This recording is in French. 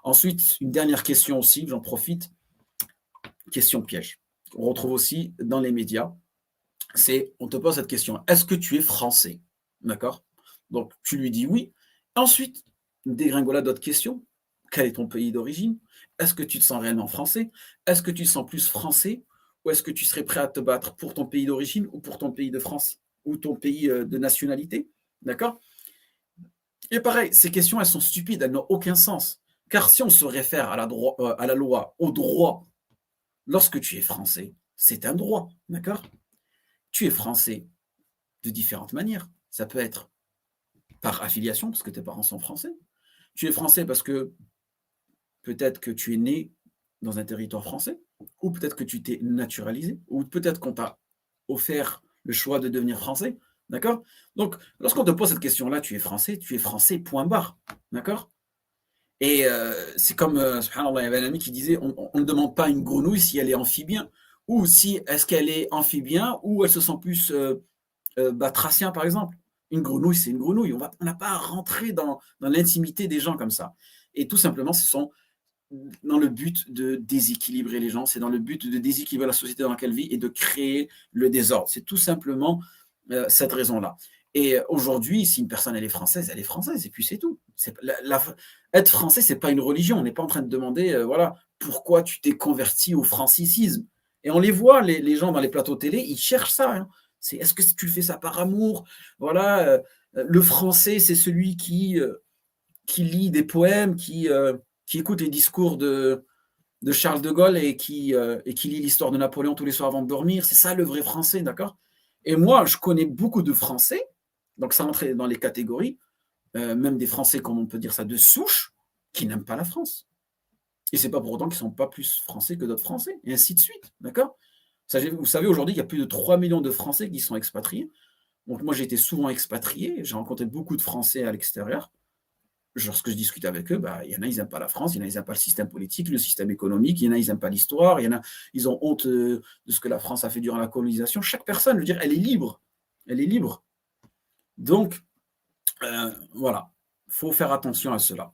Ensuite, une dernière question aussi, j'en profite, question piège. On retrouve aussi dans les médias, c'est on te pose cette question: «Est-ce que tu es français?» D'accord? Donc tu lui dis: «Oui». Ensuite, une dégringolade d'autres questions. Quel est ton pays d'origine? Est-ce que tu te sens réellement français? Est-ce que tu te sens plus français? Ou est-ce que tu serais prêt à te battre pour ton pays d'origine ou pour ton pays de France? Ou ton pays, de nationalité? D'accord? Et pareil, ces questions, elles sont stupides, elles n'ont aucun sens. Car si on se réfère à la loi, au droit, lorsque tu es français, c'est un droit, d'accord? Tu es français de différentes manières. Ça peut être par affiliation, parce que tes parents sont français. Tu es français parce que peut-être que tu es né dans un territoire français, ou peut-être que tu t'es naturalisé, ou peut-être qu'on t'a offert le choix de devenir français, d'accord? Donc, lorsqu'on te pose cette question-là, tu es français, point barre, d'accord? Et c'est comme, subhanallah, il y avait un ami qui disait: «On ne demande pas à une grenouille si elle est amphibien ou si est-ce qu'elle est amphibien ou elle se sent plus, batracien», par exemple. Une grenouille, c'est une grenouille. On n'a pas à rentrer dans l'intimité des gens comme ça. Et tout simplement, ce sont dans le but de déséquilibrer les gens, c'est dans le but de déséquilibrer la société dans laquelle elle vit et de créer le désordre. C'est tout simplement cette raison-là. Et aujourd'hui, si une personne elle est française, et puis c'est tout. Être français, c'est pas une religion. On n'est pas en train de demander, voilà, pourquoi tu t'es converti au francisisme. Et on les voit, les gens dans les plateaux télé, ils cherchent ça. Hein. C'est est-ce que tu fais ça par amour? Voilà, le français, c'est celui qui lit des poèmes, qui écoute les discours de Charles de Gaulle et qui lit l'histoire de Napoléon tous les soirs avant de dormir. C'est ça le vrai français, d'accord? Et moi, je connais beaucoup de Français, donc ça rentre dans les catégories, même des Français, comme on peut dire ça, de souche, qui n'aiment pas la France. Et c'est pas pour autant qu'ils sont pas plus français que d'autres Français, et ainsi de suite, d'accord? Vous savez, aujourd'hui, il y a plus de 3 millions de Français qui sont expatriés. Donc moi, j'ai été souvent expatrié, j'ai rencontré beaucoup de Français à l'extérieur. Lorsque je discute avec eux, bah, il y en a, ils n'aiment pas la France, il y en a, ils n'aiment pas le système politique, le système économique, il y en a, ils n'aiment pas l'histoire, il y en a, ils ont honte de ce que la France a fait durant la colonisation. Chaque personne, je veux dire, elle est libre. Elle est libre. Donc, voilà, il faut faire attention à cela.